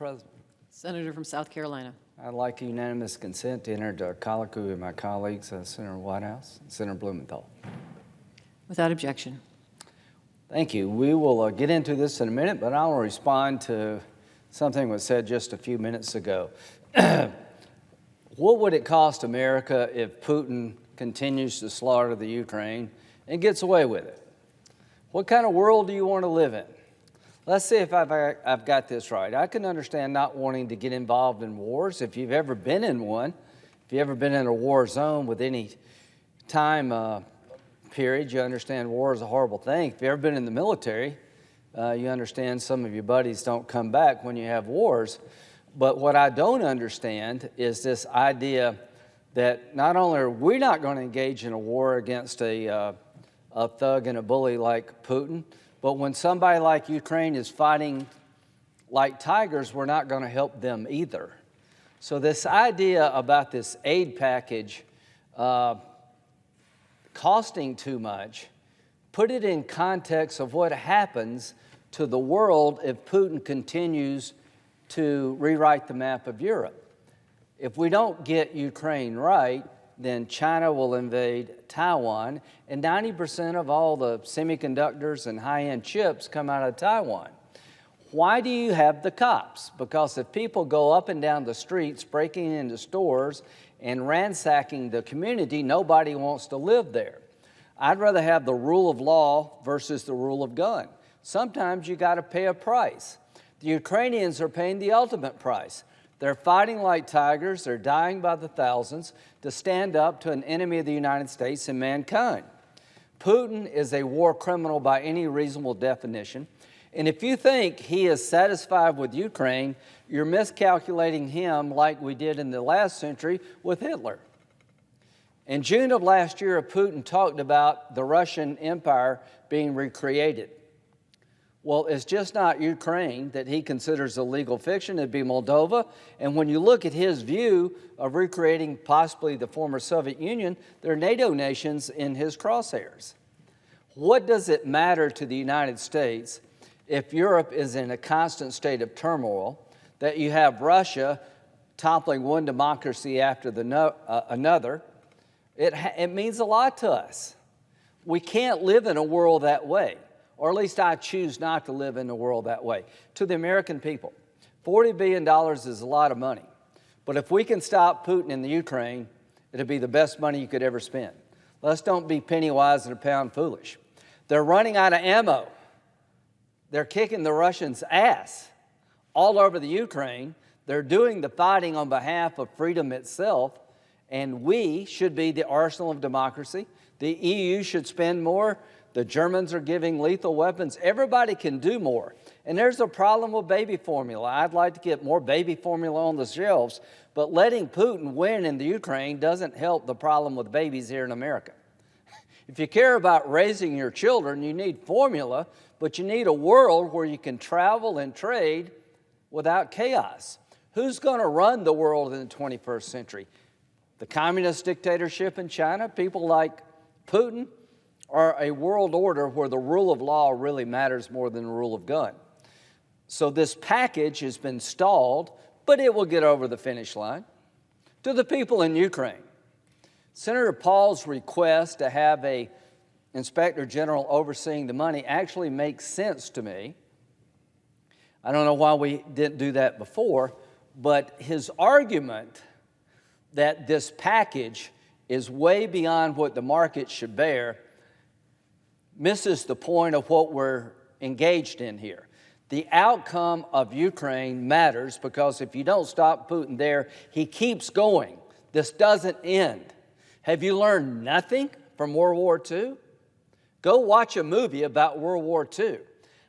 President. Senator from South Carolina. I'd like unanimous consent to enter into a colloquy with my colleagues, Senator Whitehouse and Senator Blumenthal. Without objection. Thank you. We will get into this in a minute, but I will respond to something that was said just a few minutes ago. What would it cost America if Putin continues to slaughter the Ukraine and gets away with it? What kind of world do you want to live in? Let's see if I've got this right. I can understand not wanting to get involved in wars. If you've ever been in one, if you've ever been in a war zone with any time period, you understand war is a horrible thing. If you've ever been in the military, you understand some of your buddies don't come back when you have wars. But what I don't understand is this idea that not only are we not going to engage in a war against a thug and a bully like Putin, but when somebody like Ukraine is fighting like tigers, we're not going to help them either. So this idea about this aid package costing too much, put it in context of what happens to the world if Putin continues to rewrite the map of Europe. If we don't get Ukraine right, then China will invade Taiwan, and 90% of all the semiconductors and high-end chips come out of Taiwan. Why do you have the cops? Because if people go up and down the streets breaking into stores and ransacking the community, nobody wants to live there. I'd rather have the rule of law versus the rule of gun. Sometimes you got to pay a price. The Ukrainians are paying the ultimate price. They're fighting like tigers, they're dying by the thousands to stand up to an enemy of the United States and mankind. Putin is a war criminal by any reasonable definition. And if you think he is satisfied with Ukraine, you're miscalculating him like we did in the last century with Hitler. In June of last year, Putin talked about the Russian Empire being recreated. Well, it's just not Ukraine that he considers a legal fiction. It'd be Moldova. And when you look at his view of recreating possibly the former Soviet Union, there are NATO nations in his crosshairs. What does it matter to the United States if Europe is in a constant state of turmoil, that you have Russia toppling one democracy after another? It means a lot to us. We can't live in a world that way. Or at least I choose not to live in a world that way. To the American people, $40 billion is a lot of money. But if we can stop Putin in the Ukraine, it'll be the best money you could ever spend. Let's don't be penny wise and a pound foolish. They're running out of ammo. They're kicking the Russians' ass all over the Ukraine. They're doing the fighting on behalf of freedom itself. And we should be the arsenal of democracy. The EU should spend more. The Germans are giving lethal weapons. Everybody can do more. And there's a problem with baby formula. I'd like to get more baby formula on the shelves, but letting Putin win in the Ukraine doesn't help the problem with babies here in America. If you care about raising your children, you need formula, but you need a world where you can travel and trade without chaos. Who's going to run the world in the 21st century? The communist dictatorship in China, people like Putin, or a world order where the rule of law really matters more than the rule of gun. So this package has been stalled, but it will get over the finish line. To the people in Ukraine, Senator Paul's request to have an inspector general overseeing the money actually makes sense to me. I don't know why we didn't do that before, but his argument that this package is way beyond what the market should bear misses the point of what we're engaged in here. The outcome of Ukraine matters because if you don't stop Putin there, he keeps going. This doesn't end. Have you learned nothing from World War II? Go watch a movie about World War II.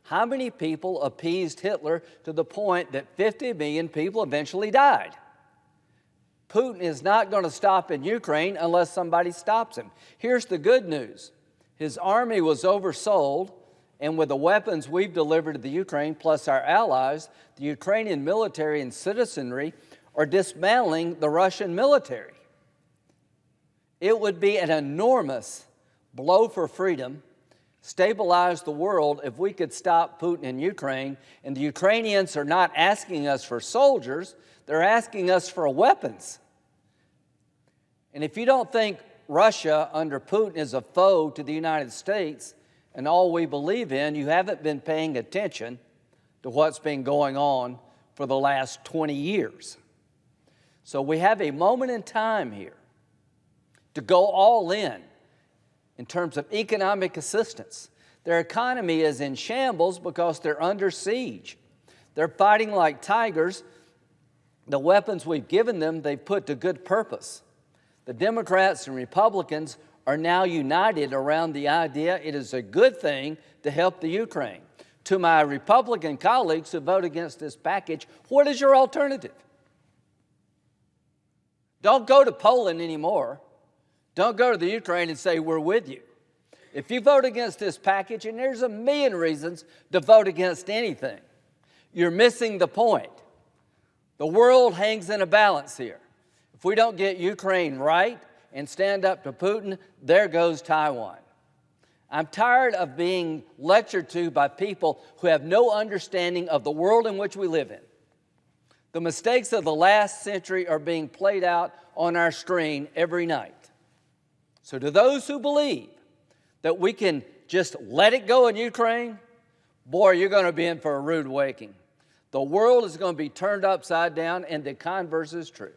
How many people appeased Hitler to the point that 50 million people eventually died? Putin is not going to stop in Ukraine unless somebody stops him. Here's the good news. His army was oversold, and with the weapons we've delivered to the Ukraine, plus our allies, the Ukrainian military and citizenry are dismantling the Russian military. It would be an enormous blow for freedom stabilize the world if we could stop Putin in Ukraine. And the Ukrainians are not asking us for soldiers, they're asking us for weapons. And if you don't think Russia under Putin is a foe to the United States and all we believe in, you haven't been paying attention to what's been going on for the last 20 years. So we have a moment in time here to go all in terms of economic assistance. Their economy is in shambles because they're under siege. They're fighting like tigers. The weapons we've given them, they've put to good purpose. The Democrats and Republicans are now united around the idea it is a good thing to help the Ukraine. To my Republican colleagues who vote against this package, what is your alternative? Don't go to Poland anymore. Don't go to the Ukraine and say, we're with you. If you vote against this package, and there's a million reasons to vote against anything, you're missing the point. The world hangs in a balance here. If we don't get Ukraine right and stand up to Putin, there goes Taiwan. I'm tired of being lectured to by people who have no understanding of the world in which we live in. The mistakes of the last century are being played out on our screen every night. So to those who believe that we can just let it go in Ukraine, boy, you're going to be in for a rude awakening. The world is going to be turned upside down, and the converse is true.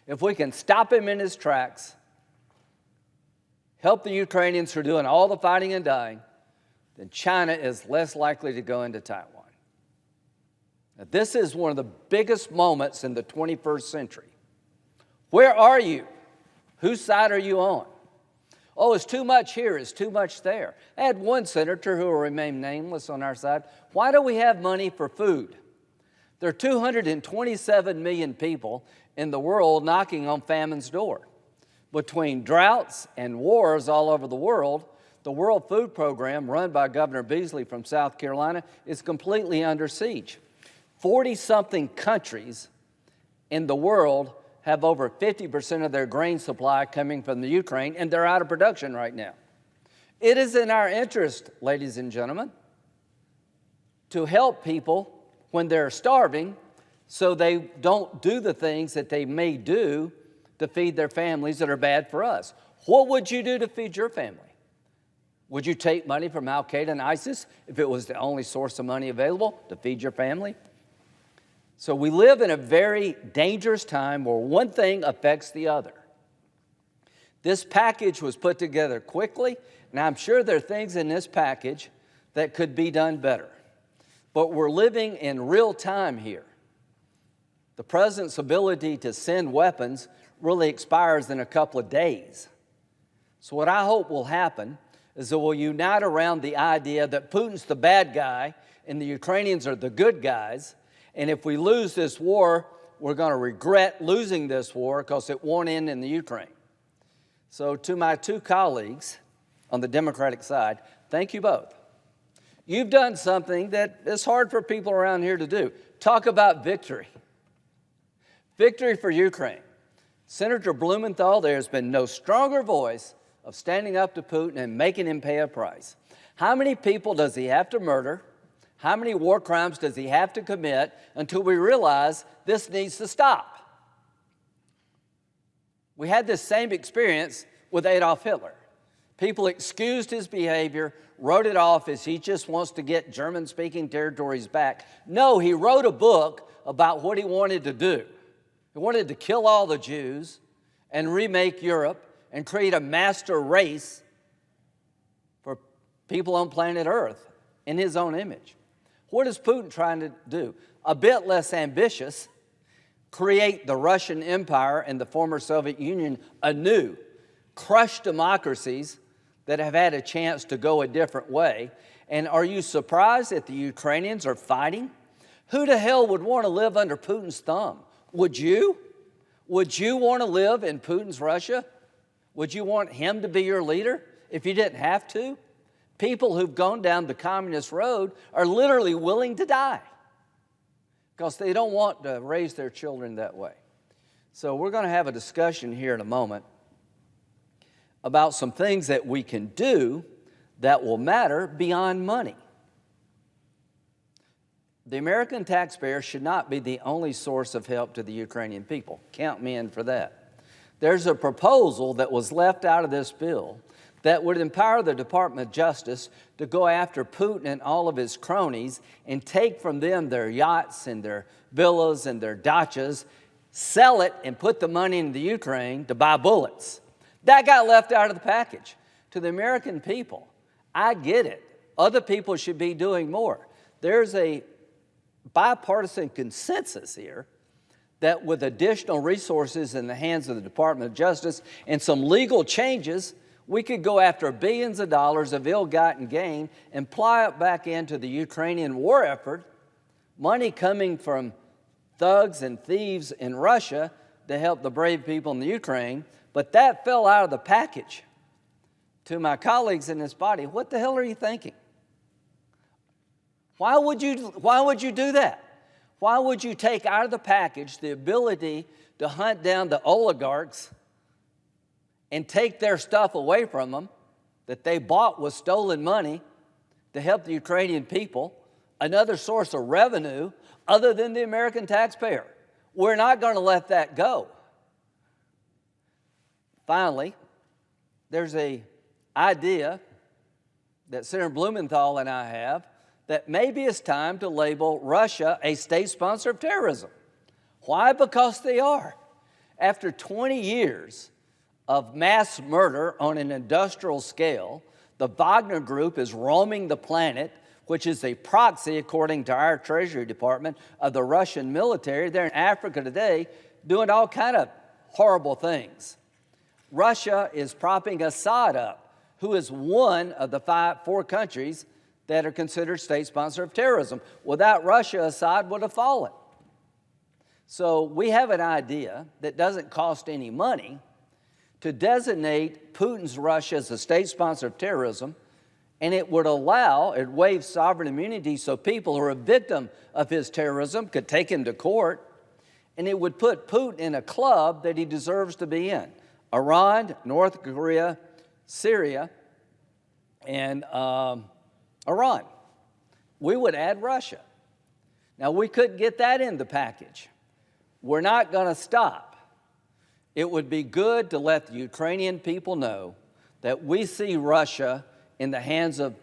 If we can stop him in his tracks, help the Ukrainians who are doing all the fighting and dying, then China is less likely to go into Taiwan. Now, this is one of the biggest moments in the 21st century. Where are you? Whose side are you on? Oh, it's too much here, it's too much there. I had one senator who will remain nameless on our side. Why do we have money for food? There are 227 million people in the world knocking on famine's door. Between droughts and wars all over the World Food Program, run by Governor Beasley from South Carolina, is completely under siege. 40-something countries in the world have over 50% of their grain supply coming from the Ukraine, and they're out of production right now. It is in our interest, ladies and gentlemen, to help people when they're starving so they don't do the things that they may do to feed their families that are bad for us. What would you do to feed your family? Would you take money from Al-Qaeda and ISIS if it was the only source of money available to feed your family? So we live in a very dangerous time where one thing affects the other. This package was put together quickly, and I'm sure there are things in this package that could be done better. But we're living in real time here. The president's ability to send weapons really expires in a couple of days. So what I hope will happen is that we'll unite around the idea that Putin's the bad guy and the Ukrainians are the good guys. And if we lose this war, we're going to regret losing this war because it won't end in the Ukraine. So to my two colleagues on the Democratic side, thank you both. You've done something that is hard for people around here to do. Talk about victory. Victory for Ukraine. Senator Blumenthal, there has been no stronger voice of standing up to Putin and making him pay a price. How many people does he have to murder? How many war crimes does he have to commit until we realize this needs to stop? We had this same experience with Adolf Hitler. People excused his behavior, wrote it off as he just wants to get German-speaking territories back. No, he wrote a book about what he wanted to do. He wanted to kill all the Jews and remake Europe and create a master race for people on planet Earth in his own image. What is Putin trying to do? A bit less ambitious, create the Russian Empire and the former Soviet Union anew, crush democracies that have had a chance to go a different way. And are you surprised that the Ukrainians are fighting? Who the hell would want to live under Putin's thumb? Would you? Would you want to live in Putin's Russia? Would you want him to be your leader if you didn't have to? People who've gone down the communist road are literally willing to die because they don't want to raise their children that way. So we're going to have a discussion here in a moment about some things that we can do that will matter beyond money. The American taxpayer should not be the only source of help to the Ukrainian people. Count me in for that. There's a proposal that was left out of this bill that would empower the Department of Justice to go after Putin and all of his cronies and take from them their yachts and their villas and their dachas, sell it and put the money into the Ukraine to buy bullets. That got left out of the package. To the American people, I get it. Other people should be doing more. There's a bipartisan consensus here that with additional resources in the hands of the Department of Justice and some legal changes, we could go after billions of dollars of ill-gotten gain and plow it back into the Ukrainian war effort, money coming from thugs and thieves in Russia to help the brave people in the Ukraine, but that fell out of the package. To my colleagues in this body, what the hell are you thinking? Why would you do that? Why would you take out of the package the ability to hunt down the oligarchs and take their stuff away from them that they bought with stolen money to help the Ukrainian people, another source of revenue other than the American taxpayer? We're not going to let that go. Finally, there's an idea that Senator Blumenthal and I have that maybe it's time to label Russia a state sponsor of terrorism. Why? Because they are. After 20 years of mass murder on an industrial scale, the Wagner Group is roaming the planet, which is a proxy, according to our Treasury Department, of the Russian military. They're in Africa today doing all kind of horrible things. Russia is propping Assad up, who is one of the four countries that are considered state sponsor of terrorism. Without Russia, Assad would have fallen. So we have an idea that doesn't cost any money to designate Putin's Russia as a state sponsor of terrorism, and it would waive sovereign immunity so people who are a victim of his terrorism could take him to court, and it would put Putin in a club that he deserves to be in. Iran, North Korea, Syria, and Iran. We would add Russia. Now, we couldn't get that in the package. We're not going to stop. It would be good to let the Ukrainian people know that we see Russia in the hands of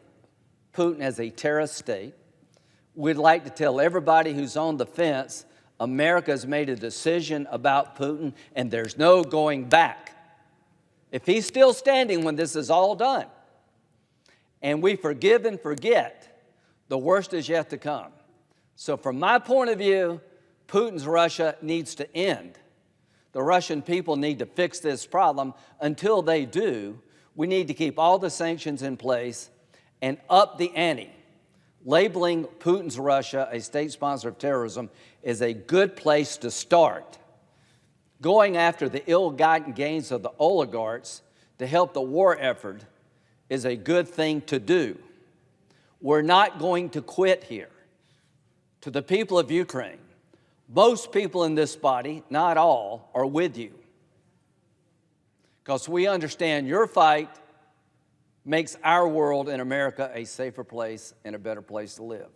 Putin as a terrorist state. We'd like to tell everybody who's on the fence, America has made a decision about Putin, and there's no going back. If he's still standing when this is all done, and we forgive and forget, the worst is yet to come. So from my point of view, Putin's Russia needs to end. The Russian people need to fix this problem. Until they do, we need to keep all the sanctions in place and up the ante. Labeling Putin's Russia a state sponsor of terrorism is a good place to start. Going after the ill-gotten gains of the oligarchs to help the war effort is a good thing to do. We're not going to quit here. To the people of Ukraine, most people in this body, not all, are with you. Because we understand your fight makes our world in America a safer place and a better place to live.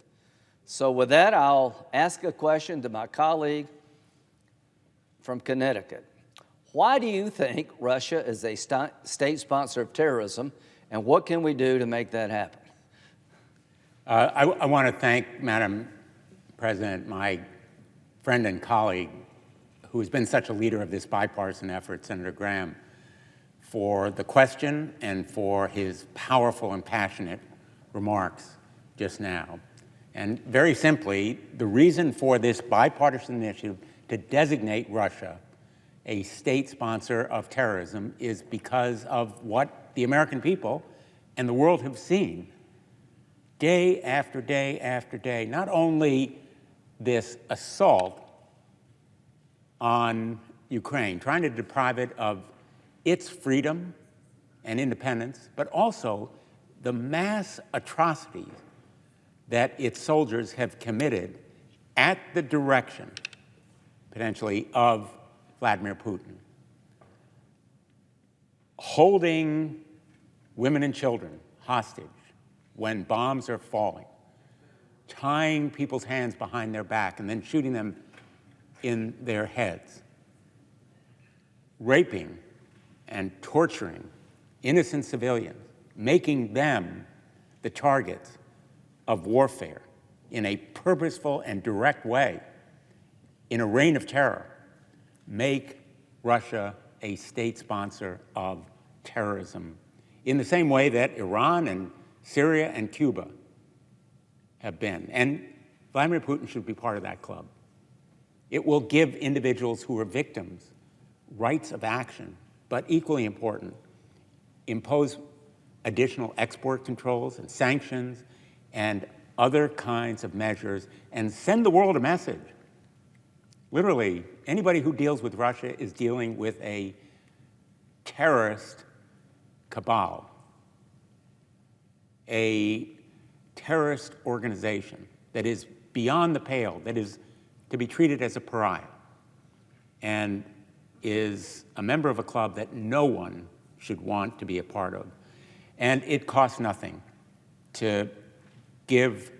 So with that, I'll ask a question to my colleague from Connecticut. Why do you think Russia is a state sponsor of terrorism, and what can we do to make that happen? I want to thank Madam President, my friend and colleague, who has been such a leader of this bipartisan effort, Senator Graham, for the question and for his powerful and passionate remarks just now. And very simply, the reason for this bipartisan initiative to designate Russia a state sponsor of terrorism is because of what the American people and the world have seen day after day after day. Not only this assault on Ukraine, trying to deprive it of its freedom and independence, but also the mass atrocities that its soldiers have committed at the direction, potentially, of Vladimir Putin. Holding women and children hostage when bombs are falling, tying people's hands behind their back and then shooting them in their heads, raping and torturing innocent civilians, making them the targets of warfare in a purposeful and direct way, in a reign of terror, make Russia a state sponsor of terrorism in the same way that Iran and Syria and Cuba have been. And Vladimir Putin should be part of that club. It will give individuals who are victims rights of action, but equally important, impose additional export controls and sanctions and other kinds of measures and send the world a message. Literally, anybody who deals with Russia is dealing with a terrorist cabal, a terrorist organization that is beyond the pale, that is to be treated as a pariah, and is a member of a club that no one should want to be a part of. And it costs nothing to give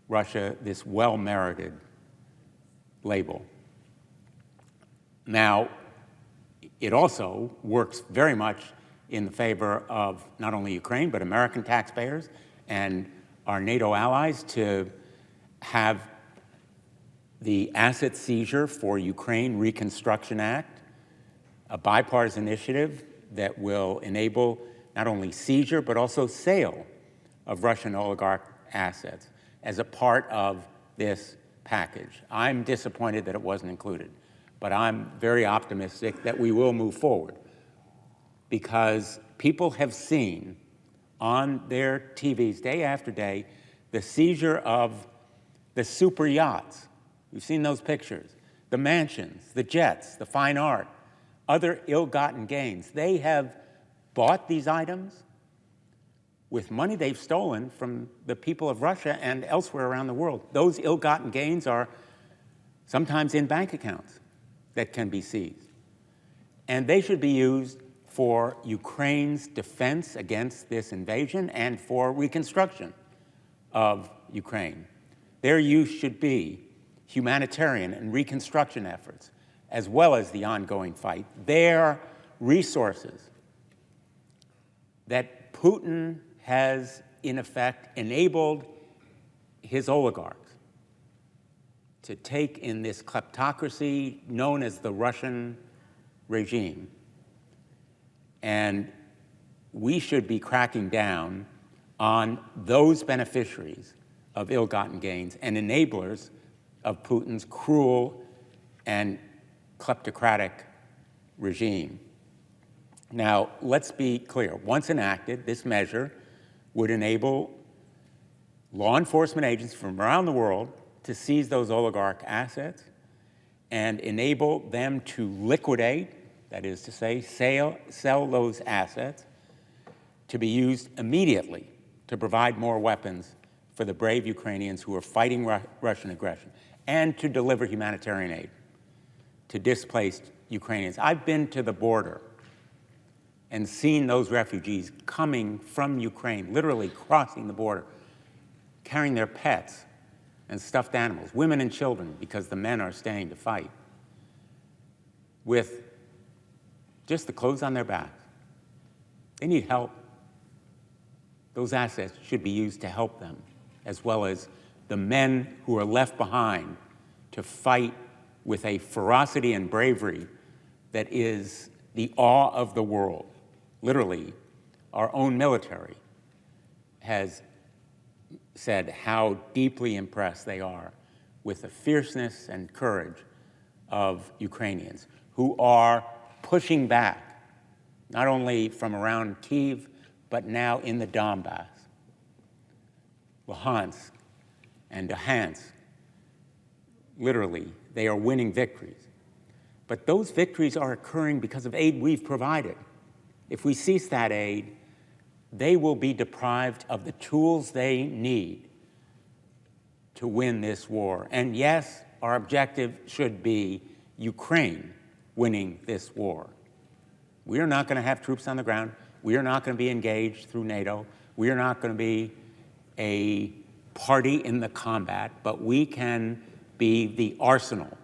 Russia this well-merited label. Now, it also works very much in the favor of not only Ukraine, but American taxpayers and our NATO allies to have the Asset Seizure for Ukraine Reconstruction Act, a bipartisan initiative that will enable not only seizure, but also sale of Russian oligarch assets as a part of this package. I'm disappointed that it wasn't included, but I'm very optimistic that we will move forward because people have seen on their TVs day after day the seizure of the super yachts. You've seen those pictures, the mansions, the jets, the fine art, other ill-gotten gains. They have bought these items with money they've stolen from the people of Russia and elsewhere around the world. Those ill-gotten gains are sometimes in bank accounts that can be seized. And they should be used for Ukraine's defense against this invasion and for reconstruction of Ukraine. Their use should be humanitarian and reconstruction efforts, as well as the ongoing fight. Their resources that Putin has, in effect, enabled his oligarchs to take in this kleptocracy known as the Russian regime. And we should be cracking down on those beneficiaries of ill-gotten gains and enablers of Putin's cruel and kleptocratic regime. Now, let's be clear. Once enacted, this measure would enable law enforcement agents from around the world to seize those oligarch assets and enable them to liquidate, that is to say, sell those assets to be used immediately to provide more weapons for the brave Ukrainians who are fighting Russian aggression and to deliver humanitarian aid to displaced Ukrainians. I've been to the border and seen those refugees coming from Ukraine, literally crossing the border, carrying their pets and stuffed animals, women and children, because the men are staying to fight, with just the clothes on their backs. They need help. Those assets should be used to help them, as well as the men who are left behind to fight with a ferocity and bravery that is the awe of the world. Literally, our own military has said how deeply impressed they are with the fierceness and courage of Ukrainians who are pushing back, not only from around Kyiv, but now in the Donbass, Luhansk and Donetsk. Literally, they are winning victories. But those victories are occurring because of aid we've provided. If we cease that aid, they will be deprived of the tools they need to win this war. And yes, our objective should be Ukraine winning this war. We are not going to have troops on the ground. We are not going to be engaged through NATO. We are not going to be a party in the combat, but we can be the arsenal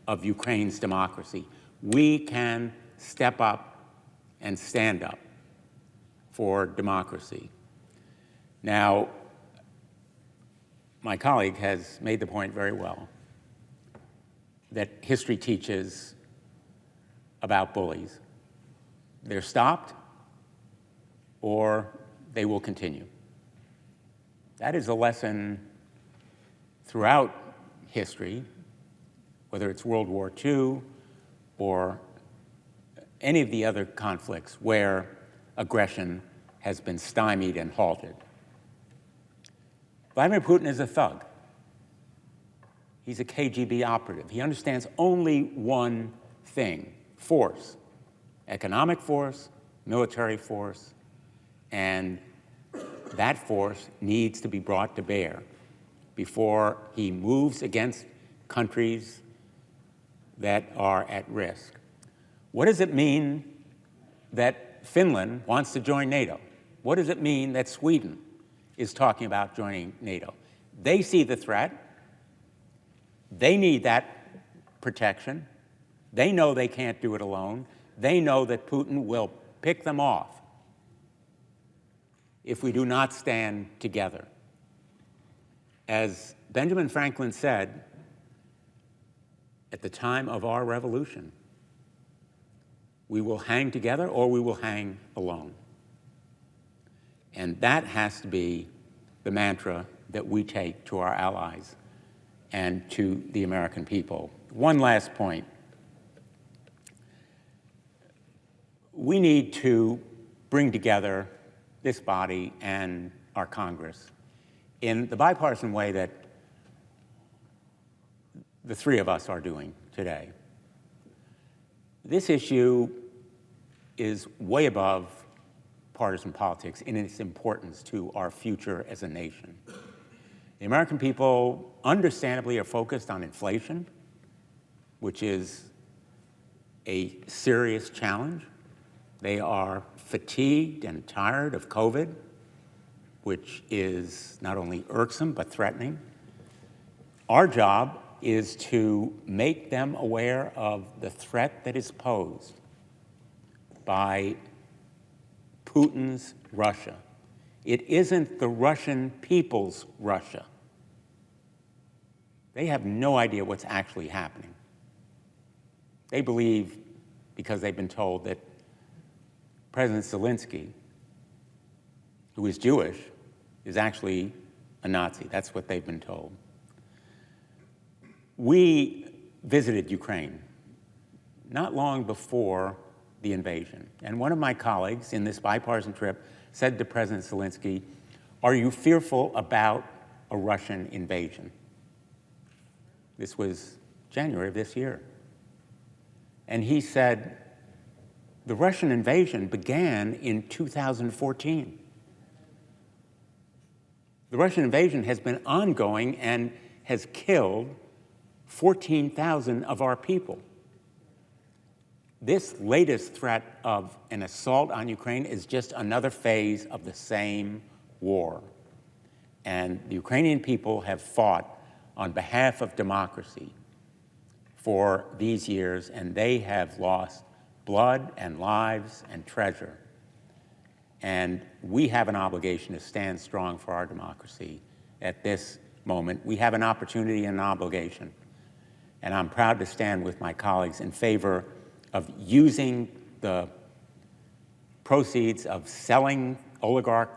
of Ukraine's democracy. We can step up and stand up for democracy. Now, my colleague has made the point very well that history teaches about bullies. They're stopped or they will continue. That is a lesson throughout history, whether it's World War II or any of the other conflicts where aggression has been stymied and halted. Vladimir Putin is a thug. He's a KGB operative. He understands only one thing: force, economic force, military force, and that force needs to be brought to bear before he moves against countries that are at risk. What does it mean that Finland wants to join NATO? What does it mean that Sweden is talking about joining NATO? They see the threat. They need that protection. They know they can't do it alone. They know that Putin will pick them off if we do not stand together. As Benjamin Franklin said at the time of our revolution, we will hang together or we will hang alone. And that has to be the mantra that we take to our allies and to the American people. One last point. We need to bring together this body and our Congress in the bipartisan way that the three of us are doing today. This issue is way above partisan politics in its importance to our future as a nation. The American people understandably are focused on inflation, which is a serious challenge. They are fatigued and tired of COVID, which is not only irksome but threatening. Our job is to make them aware of the threat that is posed by Putin's Russia. It isn't the Russian people's Russia. They have no idea what's actually happening. They believe, because they've been told, that President Zelensky, who is Jewish, is actually a Nazi. That's what they've been told. We visited Ukraine not long before the invasion, and one of my colleagues in this bipartisan trip said to President Zelensky, "Are you fearful about a Russian invasion?" This was January of this year. And he said, the Russian invasion began in 2014. The Russian invasion has been ongoing and has killed 14,000 of our people. This latest threat of an assault on Ukraine is just another phase of the same war. And the Ukrainian people have fought on behalf of democracy for these years, and they have lost blood and lives and treasure. And we have an obligation to stand strong for our democracy at this moment. We have an opportunity and an obligation. And I'm proud to stand with my colleagues in favor of using the proceeds of selling Oligarch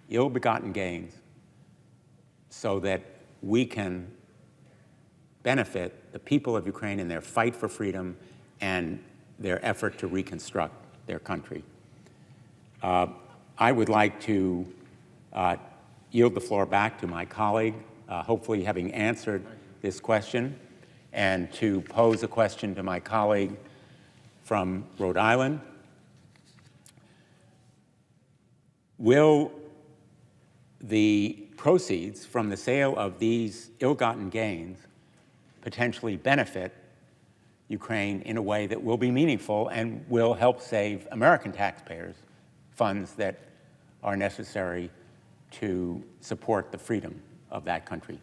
ill-begotten gains so that we can benefit the people of Ukraine in their fight for freedom and their effort to reconstruct their country. I would like to yield the floor back to my colleague, hopefully having answered this question, and to pose a question to my colleague from Rhode Island. Will the proceeds from the sale of these ill-gotten gains potentially benefit Ukraine in a way that will be meaningful and will help save American taxpayers funds that are necessary to support the freedom of that country?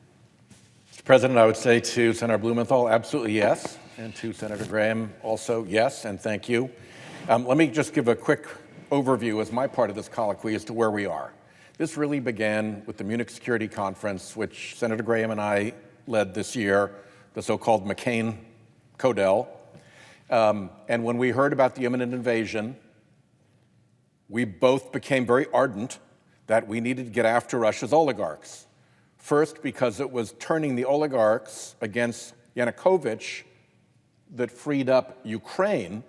Mr. President, I would say to Senator Blumenthal, absolutely yes, and to Senator Graham also yes, and thank you. Let me just give a quick overview as my part of this colloquy as to where we are. This really began with the Munich Security Conference, which Senator Graham and I led this year, the so-called McCain-Codell. And when we heard about the imminent invasion, we both became very ardent that we needed to get after Russia's oligarchs. First, because it was turning the oligarchs against Yanukovych that freed up Ukraine.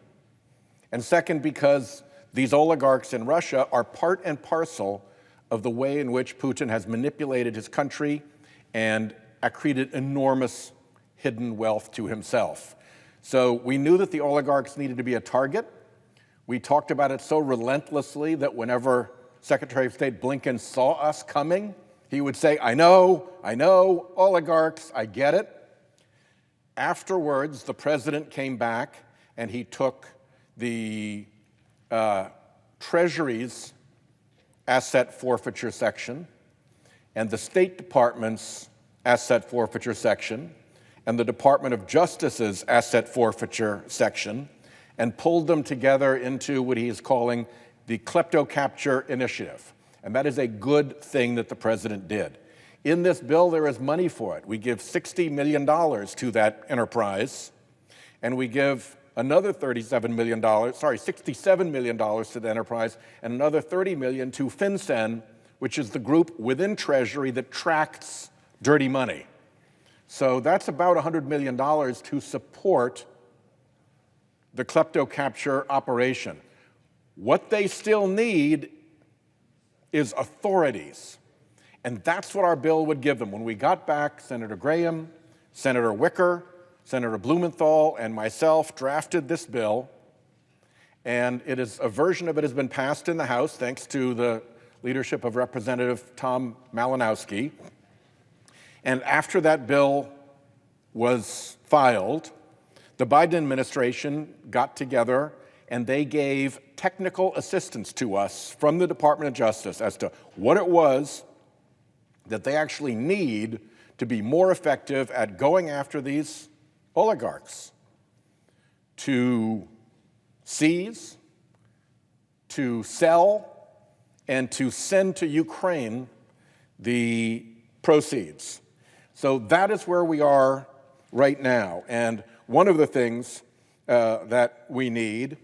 And second, because these oligarchs in Russia are part and parcel of the way in which Putin has manipulated his country and accreted enormous hidden wealth to himself. So we knew that the oligarchs needed to be a target. We talked about it so relentlessly that whenever Secretary of State Blinken saw us coming, he would say, I know, oligarchs, I get it. Afterwards, the president came back and he took the Treasury's asset forfeiture section and the State Department's asset forfeiture section and the Department of Justice's asset forfeiture section and pulled them together into what he is calling the klepto-capture initiative. And that is a good thing that the president did. In this bill, there is money for it. We give $60 million to that enterprise, and we give another $67 million to the enterprise, and another $30 million to FinCEN, which is the group within Treasury that tracks dirty money. So that's about $100 million to support the klepto-capture operation. What they still need is authorities. And that's what our bill would give them. When we got back, Senator Graham, Senator Wicker, Senator Blumenthal, and myself drafted this bill. And a version of it has been passed in the House thanks to the leadership of Representative Tom Malinowski. And after that bill was filed, the Biden administration got together and they gave technical assistance to us from the Department of Justice as to what it was that they actually need to be more effective at going after these oligarchs, to seize, to sell, and to send to Ukraine the proceeds. So that is where we are right now. And one of the things that we need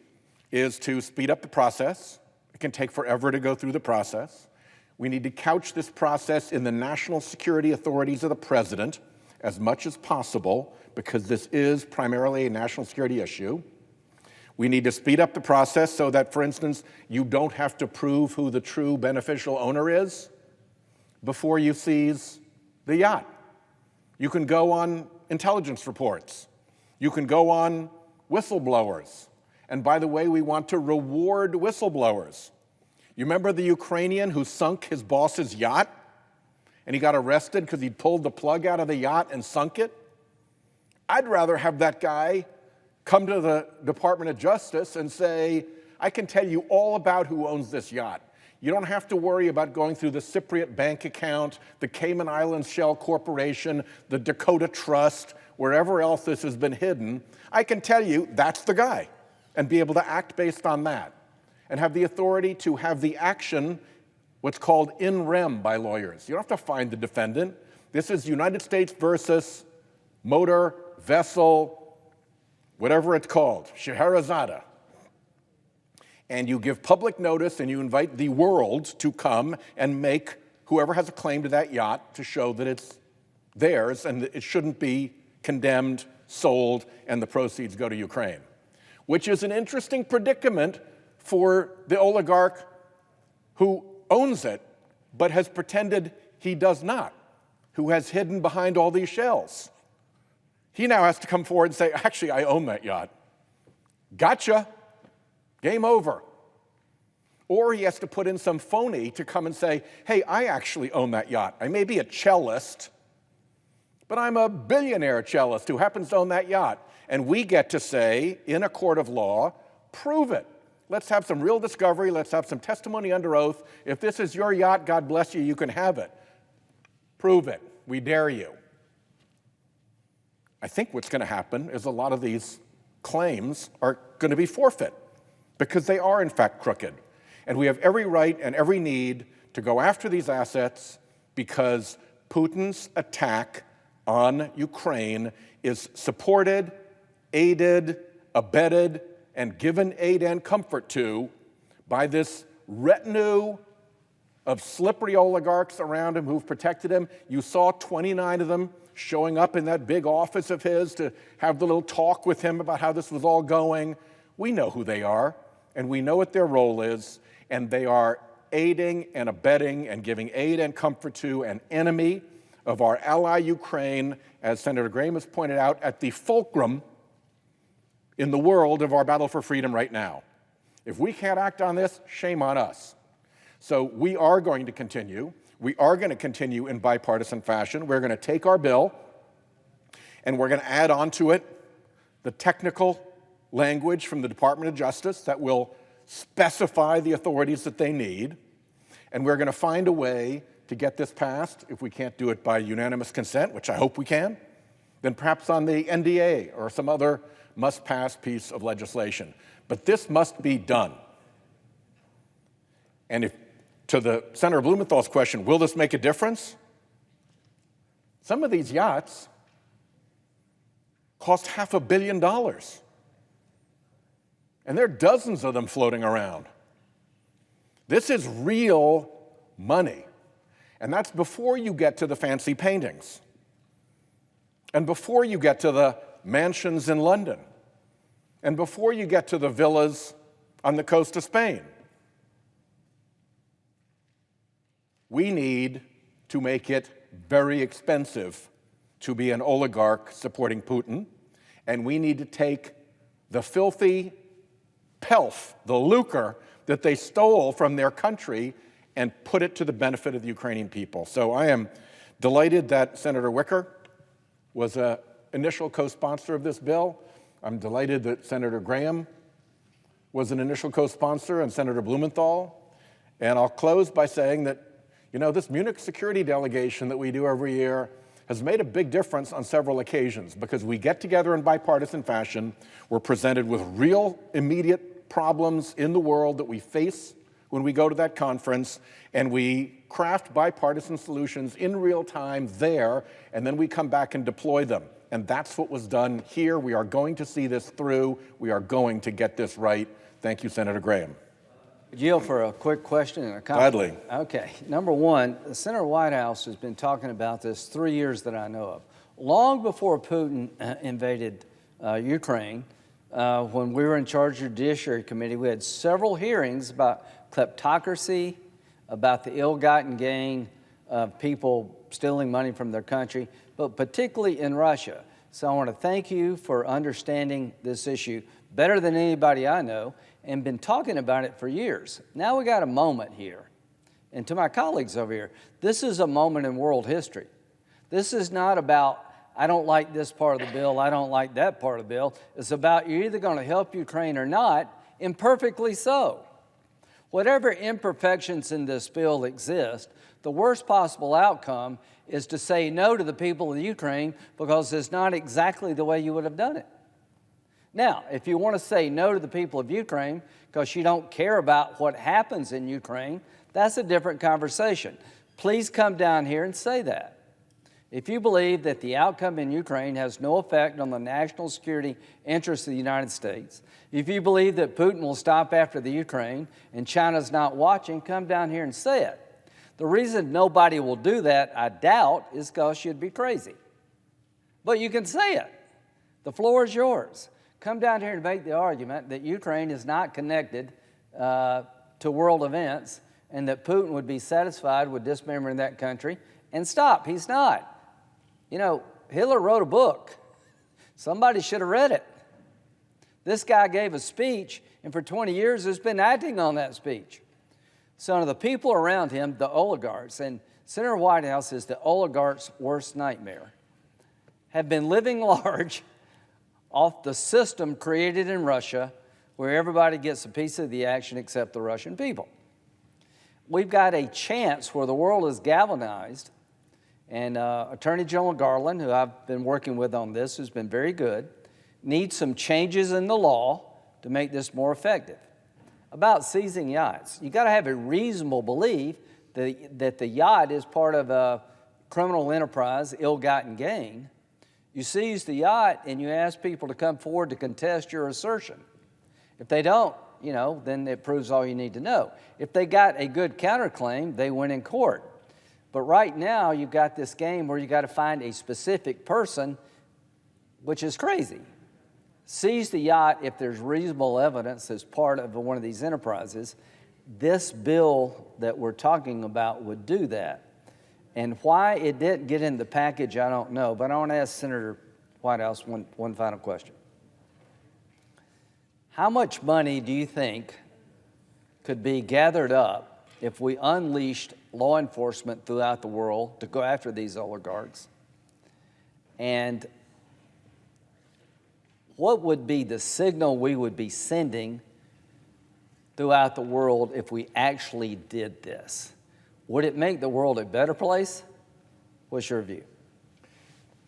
is to speed up the process. It can take forever to go through the process. We need to couch this process in the national security authorities of the president as much as possible, because this is primarily a national security issue. We need to speed up the process so that, for instance, you don't have to prove who the true beneficial owner is before you seize the yacht. You can go on intelligence reports. You can go on whistleblowers. And by the way, we want to reward whistleblowers. You remember the Ukrainian who sunk his boss's yacht? And he got arrested because he pulled the plug out of the yacht and sunk it? I'd rather have that guy come to the Department of Justice and say, I can tell you all about who owns this yacht. You don't have to worry about going through the Cypriot bank account, the Cayman Islands Shell Corporation, the Dakota Trust, wherever else this has been hidden. I can tell you that's the guy, and be able to act based on that, and have the authority to have the action, what's called in rem by lawyers. You don't have to find the defendant. This is United States versus motor, vessel, whatever it's called, Scheherazade. And you give public notice and you invite the world to come and make whoever has a claim to that yacht to show that it's theirs and that it shouldn't be condemned, sold, and the proceeds go to Ukraine. Which is an interesting predicament for the oligarch who owns it, but has pretended he does not, who has hidden behind all these shells. He now has to come forward and say, actually, I own that yacht. Gotcha. Game over. Or he has to put in some phony to come and say, hey, I actually own that yacht. I may be a cellist, but I'm a billionaire cellist who happens to own that yacht. And we get to say, in a court of law, prove it. Let's have some real discovery. Let's have some testimony under oath. If this is your yacht, God bless you, you can have it. Prove it. We dare you. I think what's going to happen is a lot of these claims are going to be forfeit because they are, in fact, crooked. And we have every right and every need to go after these assets because Putin's attack on Ukraine is supported, aided, abetted, and given aid and comfort to by this retinue of slippery oligarchs around him who've protected him. You saw 29 of them showing up in that big office of his to have the little talk with him about how this was all going. We know who they are, and we know what their role is, and they are aiding and abetting and giving aid and comfort to an enemy of our ally Ukraine, as Senator Graham has pointed out, at the fulcrum in the world of our battle for freedom right now. If we can't act on this, shame on us. So we are going to continue. We are going to continue in bipartisan fashion. We're going to take our bill and we're going to add onto it the technical language from the Department of Justice that will specify the authorities that they need. And we're going to find a way to get this passed. If we can't do it by unanimous consent, which I hope we can, then perhaps on the NDA or some other must-pass piece of legislation. But this must be done. And if, to the Senator Blumenthal's question, will this make a difference? Some of these yachts cost $500 million. And there are dozens of them floating around. This is real money. And that's before you get to the fancy paintings. And before you get to the mansions in London. And before you get to the villas on the coast of Spain. We need to make it very expensive to be an oligarch supporting Putin, and we need to take the filthy pelf, the lucre that they stole from their country and put it to the benefit of the Ukrainian people. So I am delighted that Senator Wicker was an initial co-sponsor of this bill. I'm delighted that Senator Graham was an initial co-sponsor and Senator Blumenthal. And I'll close by saying that, you know, this Munich security delegation that we do every year has made a big difference on several occasions because we get together in bipartisan fashion. We're presented with real immediate problems in the world that we face when we go to that conference, and we craft bipartisan solutions in real time there, and then we come back and deploy them. And that's what was done here. We are going to see this through. We are going to get this right. Thank you, Senator Graham. Jill, for a quick question and a comment. Gladly. Okay. Number one, Senator Whitehouse has been talking about this 3 years that I know of. Long before Putin invaded Ukraine, when we were in charge of the Judiciary Committee, we had several hearings about kleptocracy, about the ill-gotten gain of people stealing money from their country, but particularly in Russia. So I want to thank you for understanding this issue better than anybody I know and been talking about it for years. Now we got a moment here. And to my colleagues over here, this is a moment in world history. This is not about, I don't like this part of the bill, I don't like that part of the bill. It's about you're either going to help Ukraine or not, and perfectly so. Whatever imperfections in this bill exist, the worst possible outcome is to say no to the people of Ukraine because it's not exactly the way you would have done it. Now, if you want to say no to the people of Ukraine because you don't care about what happens in Ukraine, that's a different conversation. Please come down here and say that. If you believe that the outcome in Ukraine has no effect on the national security interests of the United States, if you believe that Putin will stop after the Ukraine and China's not watching, come down here and say it. The reason nobody will do that, I doubt, is because you'd be crazy. But you can say it. The floor is yours. Come down here and make the argument that Ukraine is not connected to world events and that Putin would be satisfied with dismembering that country and stop. He's not. You know, Hitler wrote a book. Somebody should have read it. This guy gave a speech, and for 20 years has been acting on that speech. So the people around him, the oligarchs, and Senator Whitehouse is the oligarch's worst nightmare, have been living large off the system created in Russia where everybody gets a piece of the action except the Russian people. We've got a chance where the world is galvanized, and Attorney General Garland, who I've been working with on this, who's been very good, needs some changes in the law to make this more effective. About seizing yachts, you got to have a reasonable belief that the yacht is part of a criminal enterprise, ill-gotten gain. You seize the yacht and you ask people to come forward to contest your assertion. If they don't, then it proves all you need to know. If they got a good counterclaim, they win in court. But right now, you've got this game where you got to find a specific person, which is crazy. Seize the yacht if there's reasonable evidence as part of one of these enterprises. This bill that we're talking about would do that. And why it didn't get in the package, I don't know. But I want to ask Senator Whitehouse one final question. How much money do you think could be gathered up if we unleashed law enforcement throughout the world to go after these oligarchs? And what would be the signal we would be sending throughout the world if we actually did this? Would it make the world a better place? What's your view?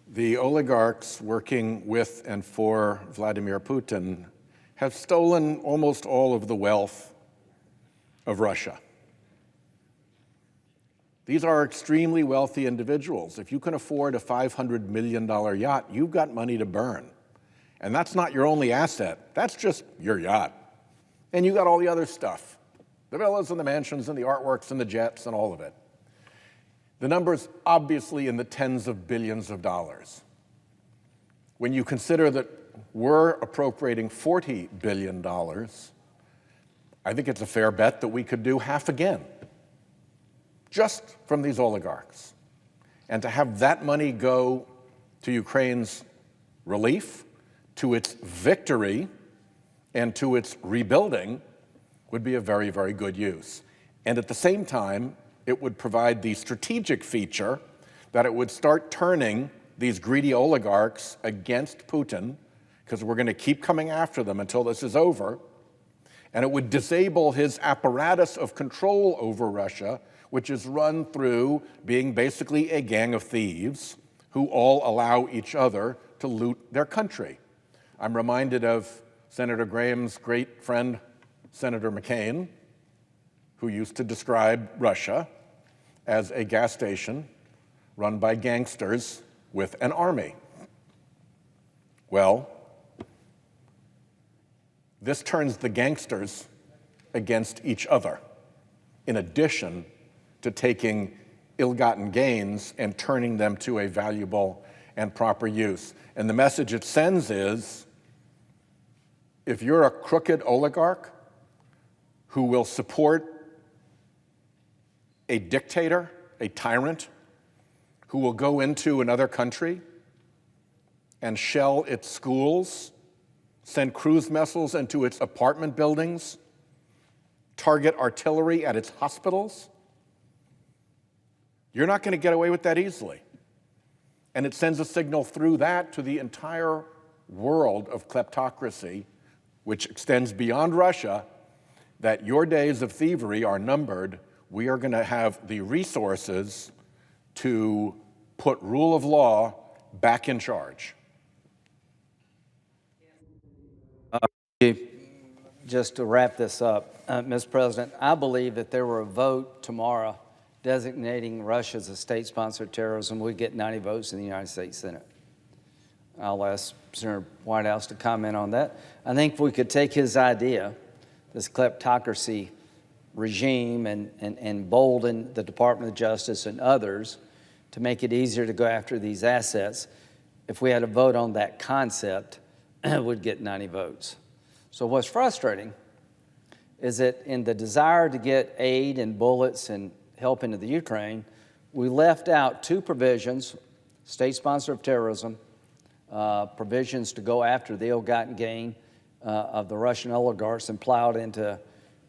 The oligarchs working with and for Vladimir Putin have stolen almost all of the wealth of Russia. These are extremely wealthy individuals. If you can afford a $500 million yacht, you've got money to burn. And that's not your only asset. That's just your yacht. And you got all the other stuff, the villas and the mansions and the artworks and the jets and all of it. The number's obviously in the tens of billions of dollars. When you consider that we're appropriating $40 billion, I think it's a fair bet that we could do half again, just from these oligarchs. And to have that money go to Ukraine's relief, to its victory, and to its rebuilding would be a very, very good use. And at the same time, it would provide the strategic feature that it would start turning these greedy oligarchs against Putin, because we're going to keep coming after them until this is over, and it would disable his apparatus of control over Russia, which is run through being basically a gang of thieves who all allow each other to loot their country. I'm reminded of Senator Graham's great friend, Senator McCain, who used to describe Russia as a gas station run by gangsters with an army. Well, this turns the gangsters against each other, in addition to taking ill-gotten gains and turning them to a valuable and proper use. And the message it sends is, if you're a crooked oligarch who will support a dictator, a tyrant, who will go into another country and shell its schools, send cruise missiles into its apartment buildings, target artillery at its hospitals, you're not going to get away with that easily. And it sends a signal through that to the entire world of kleptocracy, which extends beyond Russia, that your days of thievery are numbered. We are going to have the resources to put rule of law back in charge. Just to wrap this up, Mr. President, I believe that there were a vote tomorrow designating Russia as a state sponsor of terrorism, we'd get 90 votes in the United States Senate. I'll ask Senator Whitehouse to comment on that. I think if we could take his idea, this kleptocracy regime, and embolden the Department of Justice and others to make it easier to go after these assets, if we had a vote on that concept, we'd get 90 votes. So what's frustrating is that in the desire to get aid and bullets and help into the Ukraine, we left out two provisions, state sponsor of terrorism, provisions to go after the ill-gotten gain of the Russian oligarchs and plowed into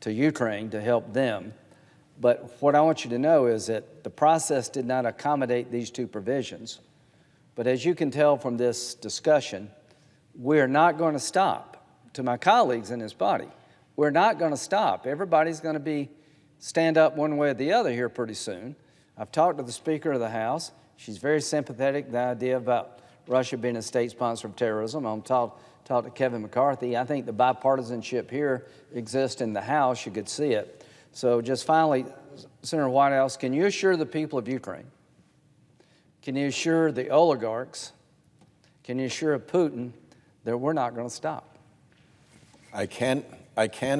Ukraine to help them. But what I want you to know is that the process did not accommodate these two provisions. But as you can tell from this discussion, we're not going to stop. to my colleagues in this body, we're not going to stop. Everybody's going to stand up one way or the other here pretty soon. I've talked to the Speaker of the House. She's very sympathetic to the idea about Russia being a state sponsor of terrorism. I'm talk to Kevin McCarthy. I think the bipartisanship here exists in the House. You could see it. So just finally, Senator Whitehouse, can you assure the people of Ukraine, can you assure the oligarchs, can you assure Putin that we're not going to stop? I can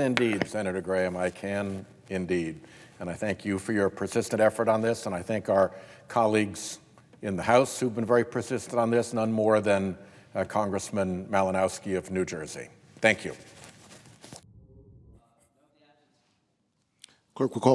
indeed, Senator Graham, I can indeed. And I thank you for your persistent effort on this, and I thank our colleagues in the House who've been very persistent on this, none more than Congressman Malinowski of New Jersey. Thank you. Clerk will call